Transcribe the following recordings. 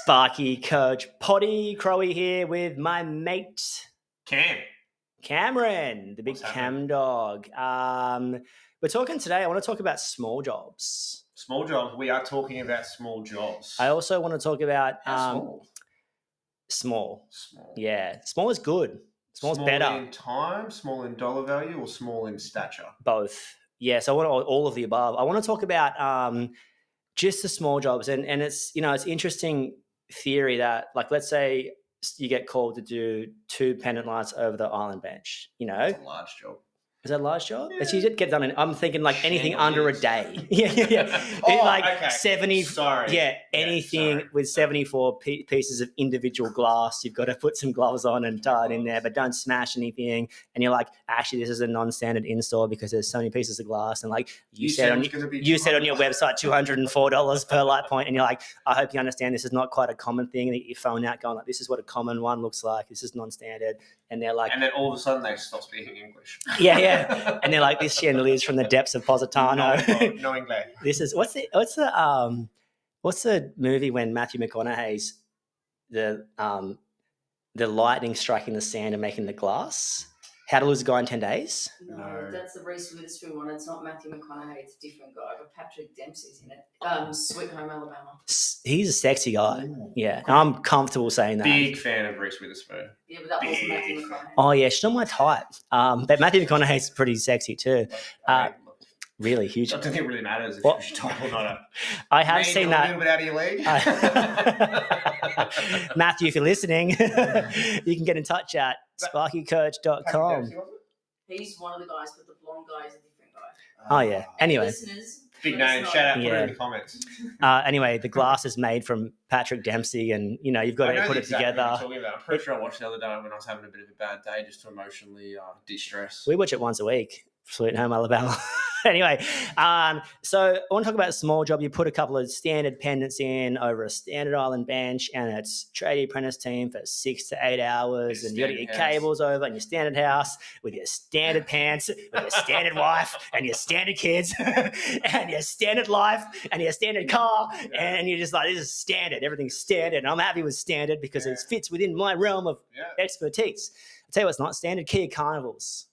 Sparky Coach Potty Crowie here with my mate Cameron, the big Cam dog. We're talking today. I want to talk about small jobs. Small jobs. We are talking about small jobs. I also want to talk about small. Yeah, small is good. Small's small better. In time, small in dollar value, or small in stature? Both. Yes, I want all of the above. I want to talk about just the small jobs, and it's it's interesting theory that, like, let's say you get called to do 2 pendant lights over the island bench. It's a large job. Is that a large job? Yeah. It's usually get done in, I'm thinking like anything under a day. Okay. 70. Sorry. Yeah, anything with 74 pieces of individual glass. You've got to put some gloves on and tie it in there, but don't smash anything. And you're like, actually, this is a non-standard install because there's so many pieces of glass. And like you said on your website, $204 per light point, and you're like, I hope you understand this is not quite a common thing that you phone out going like, this is what a common one looks like. This is non-standard. And they're like, and then all of a sudden they stop speaking English. Yeah. And they're like, this chandelier is from the depths of Positano. No English. This is what's the movie when Matthew McConaughey's the lightning striking the sand and making the glass? How to Lose a Guy in 10 Days? No, that's the Reese Witherspoon one. It's not Matthew McConaughey. It's a different guy, but Patrick Dempsey's in it. Sweet Home Alabama. He's a sexy guy. Ooh, yeah, cool. I'm comfortable saying that. Big fan of Reese Witherspoon. Yeah, but that wasn't Matthew McConaughey. Oh, yeah, she's not my type. But Matthew McConaughey's pretty sexy too. Really huge. I don't think it really matters if she's type or not. I have seen that. A little bit out of your league. Matthew, if you're listening, you can get in touch at sparkycoach.com. He's one of the guys, but the blonde guy is a different guy. Oh, yeah. Anyway. Listeners, big name. Shout out. Put it in the comments. Anyway, the glass is made from Patrick Dempsey, and you've got to put it together. I'm pretty sure I watched the other day when I was having a bit of a bad day, just to emotionally de-stress. We watch it once a week. Sweet Home Alabama. Anyway, so I want to talk about a small job. You put a couple of standard pendants in over a standard island bench, and it's tradie apprentice team for 6 to 8 hours, and you got to get your cables over in your standard house with your standard pants, with your standard wife, and your standard kids, and your standard life, and your standard car, and you're just like, this is standard. Everything's standard, and I'm happy with standard because it fits within my realm of expertise. I'll tell you what's not standard: Kia Carnivals.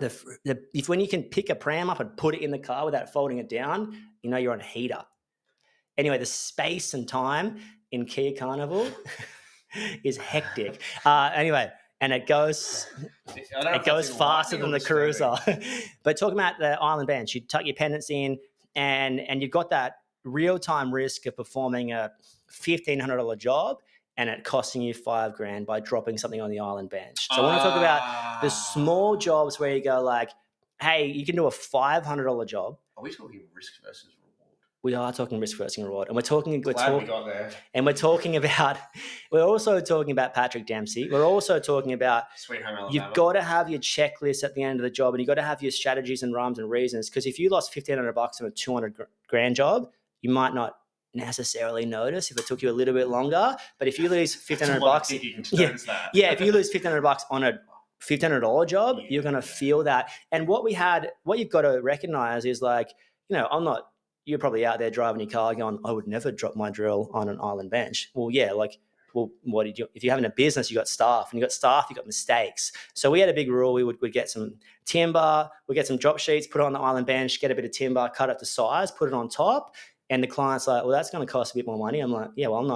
If when you can pick a pram up and put it in the car without folding it down, you're on a heater. Anyway, the space and time in Kia Carnival is hectic. Anyway, and it goes faster than the Cruiser. But talking about the island bench, you tuck your pendants in, and you've got that real-time risk of performing a $1,500 job and it costing you $5,000 by dropping something on the island bench. So I want to talk about the small jobs where you go like, hey, you can do a $500 job. Are we talking risk versus reward? We are talking risk versus reward. And we're also talking about Patrick Dempsey. We're also talking about Sweet Home Alabama. You've got to have your checklist at the end of the job, and you've got to have your strategies and rhymes and reasons. Because if you lost $1,500 on a $200,000 job, you might not necessarily notice if it took you a little bit longer. But if you lose $1,500, if you lose $1,500 on a $1,500 job, you're going to feel that. And what you've got to recognize is like, you're probably out there driving your car going, I would never drop my drill on an island bench. Well, yeah, what did you? If you're having a business, you got staff, and you got mistakes. So we had a big rule: we'd get some timber, we get some drop sheets, put it on the island bench, get a bit of timber, cut it to size, put it on top. And the client's like, well, that's going to cost a bit more money. I'm like, yeah, well, I'm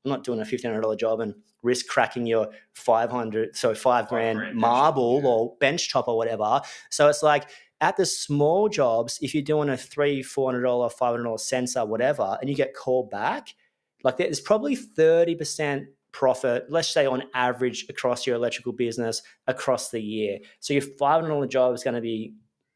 not doing a $1,500 job and risk cracking your $5,000 marble or bench top or whatever. So it's like at the small jobs, if you're doing a $300, $400, $500 sensor, whatever, and you get called back, like there's probably 30% profit, let's say on average across your electrical business across the year. So your $500 job is going to be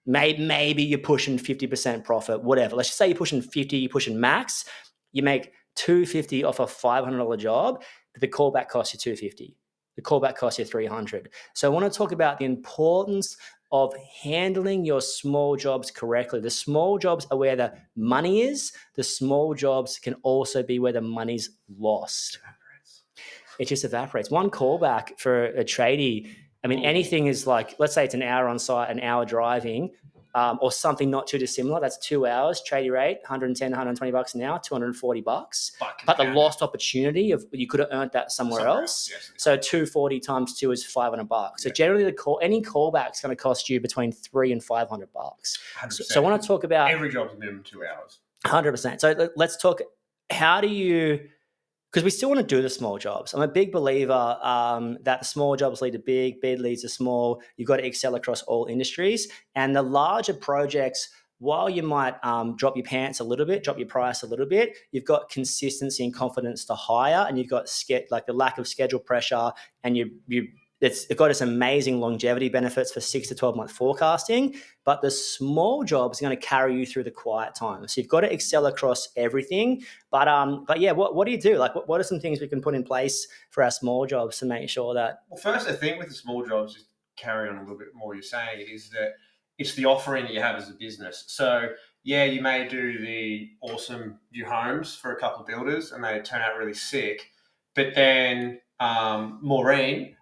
maybe you're pushing 50% profit, whatever. Let's just say you're pushing 50, you're pushing max. You make $250 off a $500 job, but the callback costs you $250. The callback costs you $300. So I want to talk about the importance of handling your small jobs correctly. The small jobs are where the money is. The small jobs can also be where the money's lost. It just evaporates. One callback for a tradie, I mean, anything is like, let's say it's an hour on site, an hour driving. or something not too dissimilar. That's 2 hours, tradie rate, 110, 120 bucks an hour, 240 bucks. But the lost opportunity of you could have earned that somewhere else. Yes, so 240 times 2 is 500 bucks. So generally any callback is going to cost you between 300 and 500 bucks. 100%. So I want to talk about every job's minimum 2 hours. 100%. So let's talk, how do you, because we still want to do the small jobs. I'm a big believer that the small jobs lead to big leads to small. You've got to excel across all industries. And the larger projects, while you might drop your pants a little bit, drop your price a little bit, you've got consistency and confidence to hire, and you've got like the lack of schedule pressure, and it's got its amazing longevity benefits for 6 to 12 month forecasting. But the small jobs are going to carry you through the quiet times. So you've got to excel across everything. But yeah, what do you do? Like, what are some things we can put in place for our small jobs to make sure that? Well, first, I think with the small jobs, just carry on a little bit more, you're saying, is that it's the offering that you have as a business. So yeah, you may do the awesome new homes for a couple of builders and they turn out really sick. But then Maureen,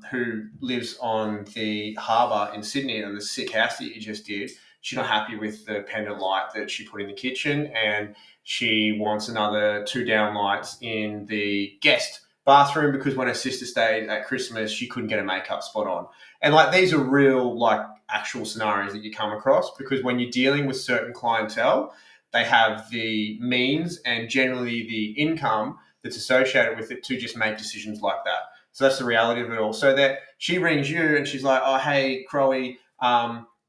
who lives on the harbour in Sydney, and the sick house that you just did, she's not happy with the pendant light that she put in the kitchen, and she wants another 2 down lights in the guest bathroom because when her sister stayed at Christmas, she couldn't get a makeup spot on. And like, these are real, like, actual scenarios that you come across, because when you're dealing with certain clientele, they have the means and generally the income that's associated with it to just make decisions like that. So that's the reality of it all. So that she rings you and she's like, oh, hey, Crowie,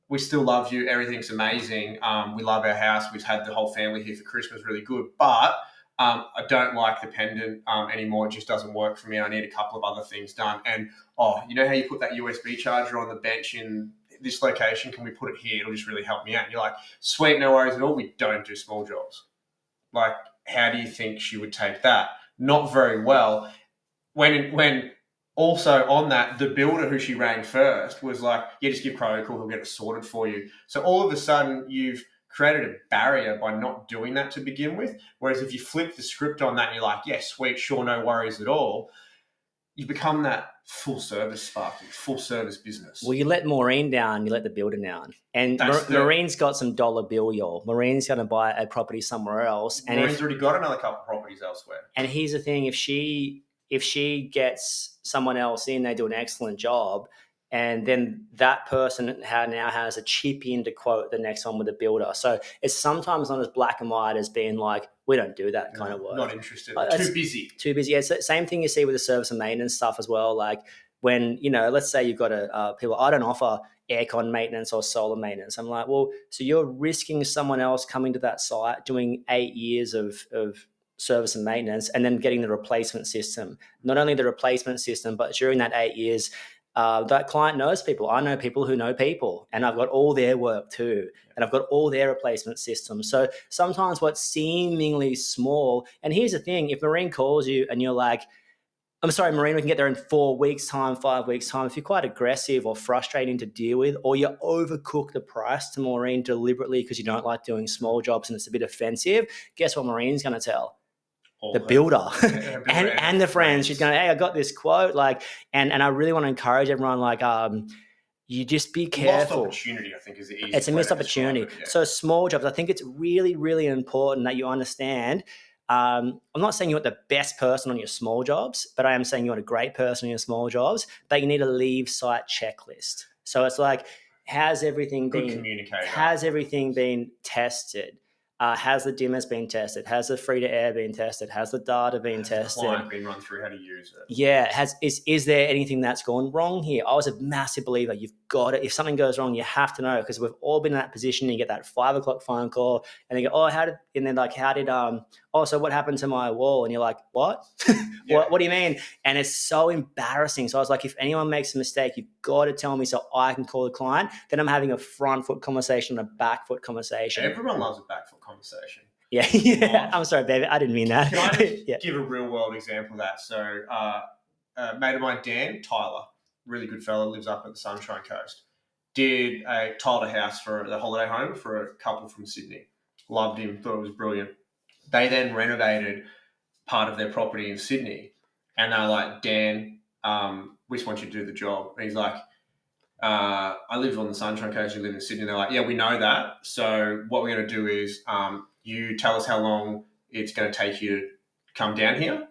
we still love you. Everything's amazing. We love our house. We've had the whole family here for Christmas, really good. But I don't like the pendant anymore. It just doesn't work for me. I need a couple of other things done. And, oh, you know how you put that USB charger on the bench in this location? Can we put it here? It'll just really help me out. And you're like, sweet, no worries at all. We don't do small jobs. Like, how do you think she would take that? Not very well. When also on that, the builder who she rang first was like, yeah, just give Crowie a call, he'll get it sorted for you. So all of a sudden, you've created a barrier by not doing that to begin with. Whereas if you flip the script on that and you're like, yeah, sweet, sure, no worries at all, you become that full service Sparky, full service business. Well, you let Maureen down, you let the builder down. And Maureen's got some dollar bill, y'all. Maureen's going to buy a property somewhere else. And Maureen's already got another couple of properties elsewhere. And here's the thing, if she gets someone else in, they do an excellent job, and then that person now has a chip in to quote the next one with the builder. So it's sometimes not as black and white as being like, we don't do that kind of work. Not interested. Too busy. Too busy. It's the same thing you see with the service and maintenance stuff as well. Like when, let's say you've got people, I don't offer aircon maintenance or solar maintenance. I'm like, well, so you're risking someone else coming to that site, doing 8 years of service and maintenance, and then getting the replacement system. Not only the replacement system, but during that 8 years, that client knows people. I know people who know people, and I've got all their work too, and I've got all their replacement systems. So sometimes what's seemingly small, and here's the thing, if Maureen calls you and you're like, I'm sorry, Maureen, we can get there in 4 weeks' time, 5 weeks' time. If you're quite aggressive or frustrating to deal with, or you overcook the price to Maureen deliberately because you don't like doing small jobs and it's a bit offensive, guess what Maureen's going to tell? The builder and the friends. She's going, hey, I got this quote. And I really want to encourage everyone, you just be careful. Lost opportunity, I think, is the easiest. It's a missed opportunity. Yeah. So small jobs, I think it's really, really important that you understand. I'm not saying you want the best person on your small jobs, but I am saying you want a great person on your small jobs, but you need a leave site checklist. So it's like, has everything been tested? Has the dimmers been tested? Has the free to air been tested? Has the data been tested? The client been run through how to use it? Yeah. Is there anything that's gone wrong here? I was a massive believer. You've got it. If something goes wrong, you have to know, because we've all been in that position. You get that 5 o'clock phone call and they go, oh, so what happened to my wall? And you're like, what? Yeah. What do you mean? And it's so embarrassing. So I was like, if anyone makes a mistake, you've got to tell me so I can call the client. Then I'm having a front foot conversation, a back foot converation. Everyone loves a back foot conversation. Yeah. I'm sorry, baby. I didn't mean that. Can I just give a real world example of that? So a mate of mine, Dan, Tyler, really good fella, lives up at the Sunshine Coast, did a tiled a house for the holiday home for a couple from Sydney. Loved him, thought it was brilliant. They then renovated part of their property in Sydney, and they're like, Dan, we just want you to do the job. And he's like, I live on the Sunshine Coast, you live in Sydney. They're like, yeah, we know that. So what we're going to do is you tell us how long it's going to take you to come down here.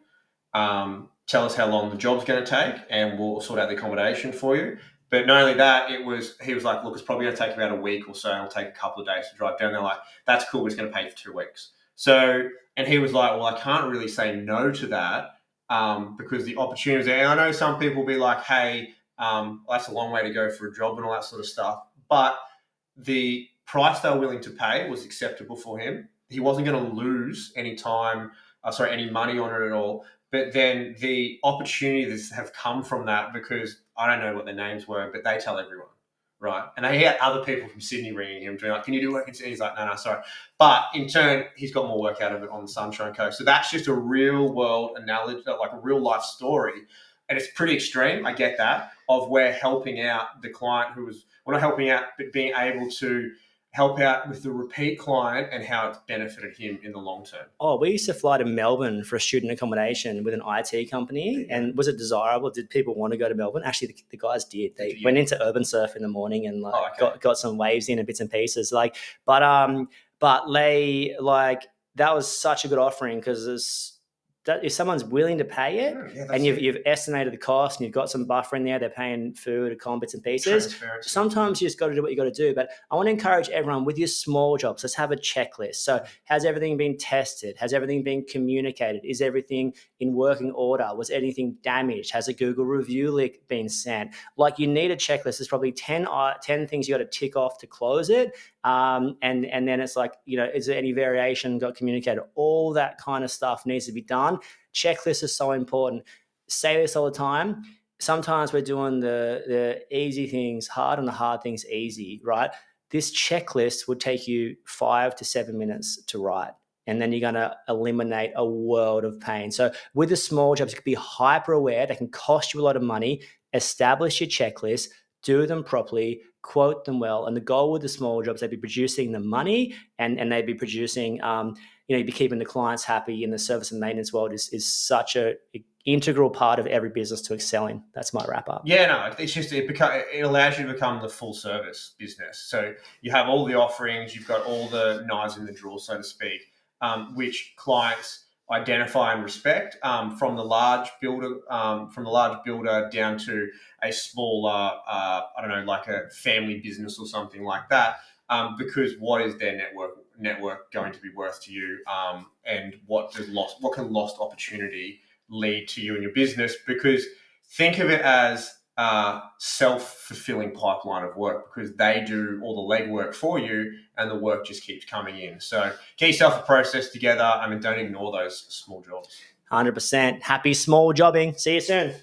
Tell us how long the job's going to take, and we'll sort out the accommodation for you. But not only that, he was like, look, it's probably going to take about a week or so, and it'll take a couple of days to drive down. They're like, that's cool, we're just going to pay you for 2 weeks. So, and he was like, well, I can't really say no to that because the opportunity is there. And I know some people will be like, hey, that's a long way to go for a job and all that sort of stuff. But the price they were willing to pay was acceptable for him. He wasn't going to lose any any money on it at all. But then the opportunities have come from that because I don't know what their names were, but they tell everyone, right? And he had other people from Sydney ringing him, being like, "Can you do work in Sydney?" He's like, "No, sorry." But in turn, he's got more work out of it on the Sunshine Coast. So that's just a real world analogy, like a real life story, and it's pretty extreme. I get that. Of we're helping out the client we're not helping out, but being able to help out with the repeat client and how it's benefited him in the long term. Oh, we used to fly to Melbourne for a student accommodation with an IT company. Yeah. And was it desirable? Did people want to go to Melbourne? Actually, the guys did. They went into Urban Surf in the morning and got some waves in and bits and pieces. But they that was such a good offering because if someone's willing to pay it and you've estimated the cost and you've got some buffer in there, they're paying food, comm, bits and pieces. Sometimes you just got to do what you got to do. But I want to encourage everyone with your small jobs, let's have a checklist. So has everything been tested? Has everything been communicated? Is everything in working order? Was anything damaged? Has a Google review link been sent? Like you need a checklist. There's probably 10 things you got to tick off to close it. And then it's like, is there any variation got communicated? All that kind of stuff needs to be done. Checklist is so important. Say this all the time. Sometimes we're doing the easy things hard and the hard things easy, right? This checklist would take you 5 to 7 minutes to write. And then you're going to eliminate a world of pain. So with the small jobs, you can be hyper aware. They can cost you a lot of money. Establish your checklist. Do them properly, quote them well. And the goal with the small jobs, they'd be producing the money and they'd be producing, you'd be keeping the clients happy. In the service and maintenance world is such a integral part of every business to excel in. That's my wrap up. Yeah, no, it's just, it allows you to become the full service business. So you have all the offerings, you've got all the knives in the drawer, so to speak, which clients identify and respect, from the large builder down to a smaller, like a family business or something like that. Because what is their network going to be worth to you, and what can lost opportunity lead to you and your business? Because think of it as a self-fulfilling pipeline of work, because they do all the legwork for you and the work just keeps coming in. So get yourself a process together. Don't ignore those small jobs. 100%. Happy small jobbing. See you soon.